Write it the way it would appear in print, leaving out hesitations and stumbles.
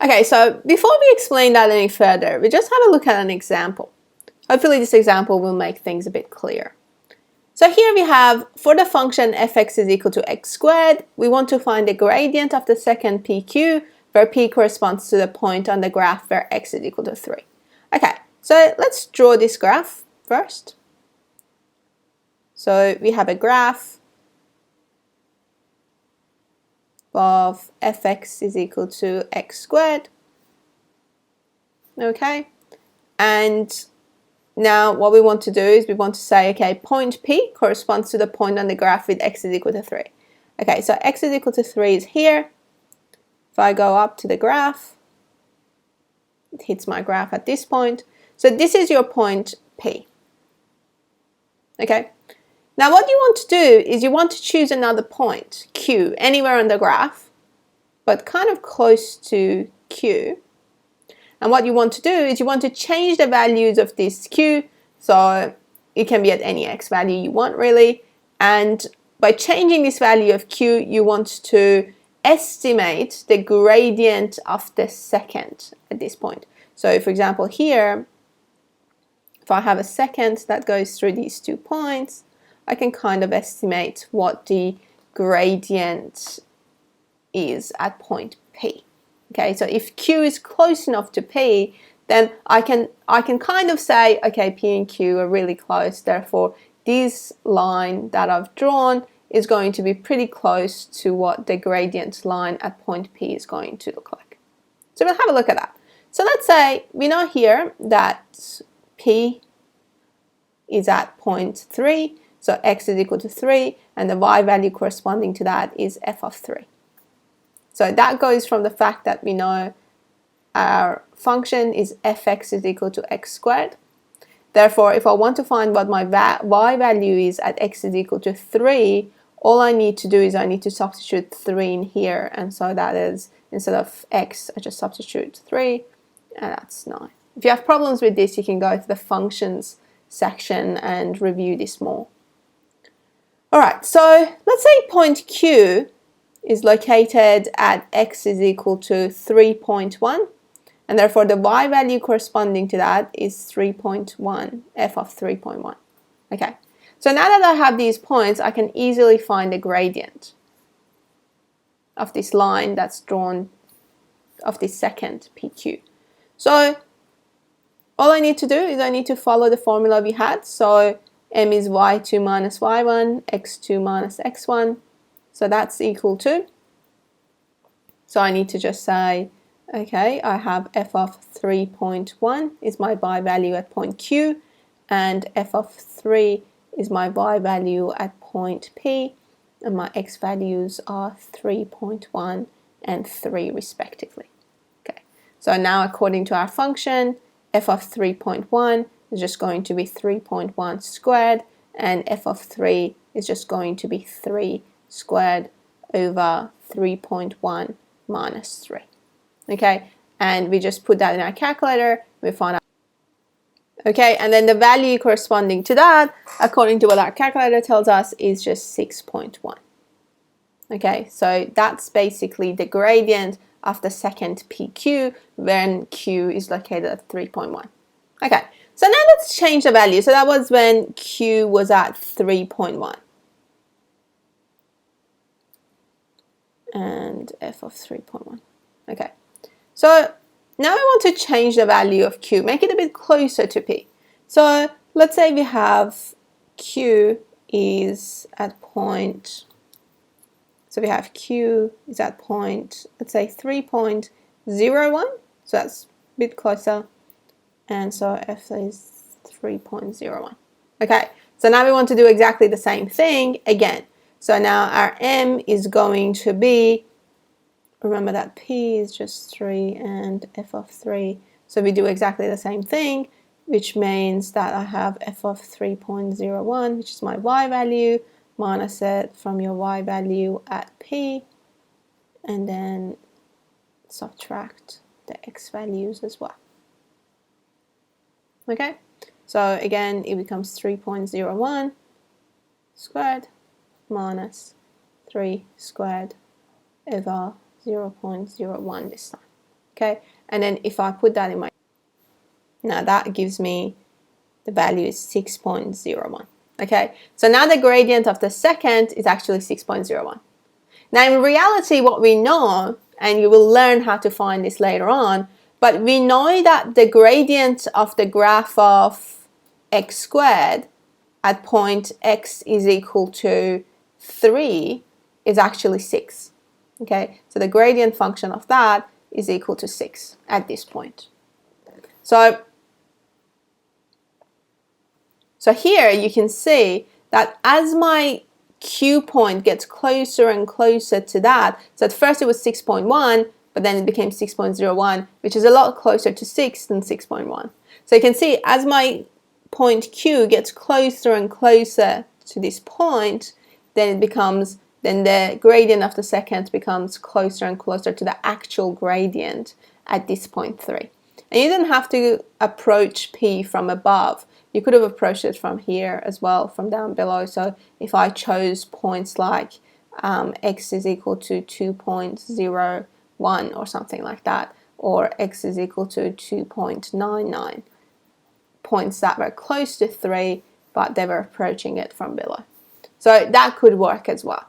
Okay, so before we explain that any further, we just have a look at an example. Hopefully this example will make things a bit clearer. So here we have, for the function fx is equal to x squared, we want to find the gradient of the second pq, where p corresponds to the point on the graph where x is equal to 3. Okay, so let's draw this graph first. So we have a graph of fx is equal to x squared. Okay, and now what we want to do is we want to say, okay, point P corresponds to the point on the graph with x is equal to 3. Okay, so x is equal to 3 is here. If I go up to the graph, it hits my graph at this point. So this is your point P. Okay, now what you want to do is you want to choose another point, Q, anywhere on the graph, but kind of close to Q. And what you want to do is you want to change the values of this Q, so it can be at any x value you want really, and by changing this value of Q, you want to estimate the gradient of the second at this point. So for example here, if I have a second that goes through these 2 points, I can kind of estimate what the gradient is at point P. Okay, so if Q is close enough to P, then I can kind of say, okay, P and Q are really close, therefore this line that I've drawn is going to be pretty close to what the gradient line at point P is going to look like. So we'll have a look at that. So let's say we know here that P is at point 3, so x is equal to 3, and the y value corresponding to that is f of 3. So that goes from the fact that we know our function is fx is equal to x squared. Therefore, if I want to find what my y value is at x is equal to 3, all I need to do is I need to substitute 3 in here. And so that is, instead of x, I just substitute 3, and that's 9. If you have problems with this, you can go to the functions section and review this more. All right, so let's say point Q is located at x is equal to 3.1, and therefore the y value corresponding to that is 3.1, f of 3.1. Okay, so now that I have these points, I can easily find the gradient of this line that's drawn of this second PQ. So all I need to do is I need to follow the formula we had. So m is y2 minus y1, x2 minus x1. So that's equal to, so I need to just say, okay, I have f of 3.1 is my y value at point Q, and f of 3 is my y value at point P, and my x values are 3.1 and 3 respectively. Okay, so now according to our function, f of 3.1 is just going to be 3.1 squared, and f of 3 is just going to be 3 squared over 3.1 minus 3. Okay, and we just put that in our calculator, we find out. Okay, and then the value corresponding to that, according to what our calculator tells us, is just 6.1. Okay, so that's basically the gradient of the second PQ when Q is located at 3.1. Okay, so now let's change the value. So that was when Q was at 3.1. And f of 3.1. Okay, so now I want to change the value of Q, make it a bit closer to P. So let's say we have Q is at point, so we have Q is at point, let's say 3.01, so that's a bit closer, and so f is 3.01. Okay, so now we want to do exactly the same thing again. So now our m is going to be, remember that P is just 3 and f of 3. So we do exactly the same thing, which means that I have f of 3.01, which is my y value, minus it from your y value at P, and then subtract the x values as well. Okay, so again, it becomes 3.01 squared minus 3 squared over 0.01 this time. Okay, and then if I put that in my, now that gives me the value is 6.01. Okay, so now the gradient of the second is actually 6.01. Now in reality, what we know, and you will learn how to find this later on, but we know that the gradient of the graph of x squared at point x is equal to 3 is actually 6. Okay, so the gradient function of that is equal to 6 at this point. So here you can see that as my Q point gets closer and closer to that, so at first it was 6.1, but then it became 6.01, which is a lot closer to 6 than 6.1. So you can see as my point Q gets closer and closer to this point, then the gradient of the second becomes closer and closer to the actual gradient at this point 3. And you didn't have to approach P from above. You could have approached it from here as well, from down below. So if I chose points like x is equal to 2.01 or something like that, or x is equal to 2.99, points that were close to 3, but they were approaching it from below. So that could work as well.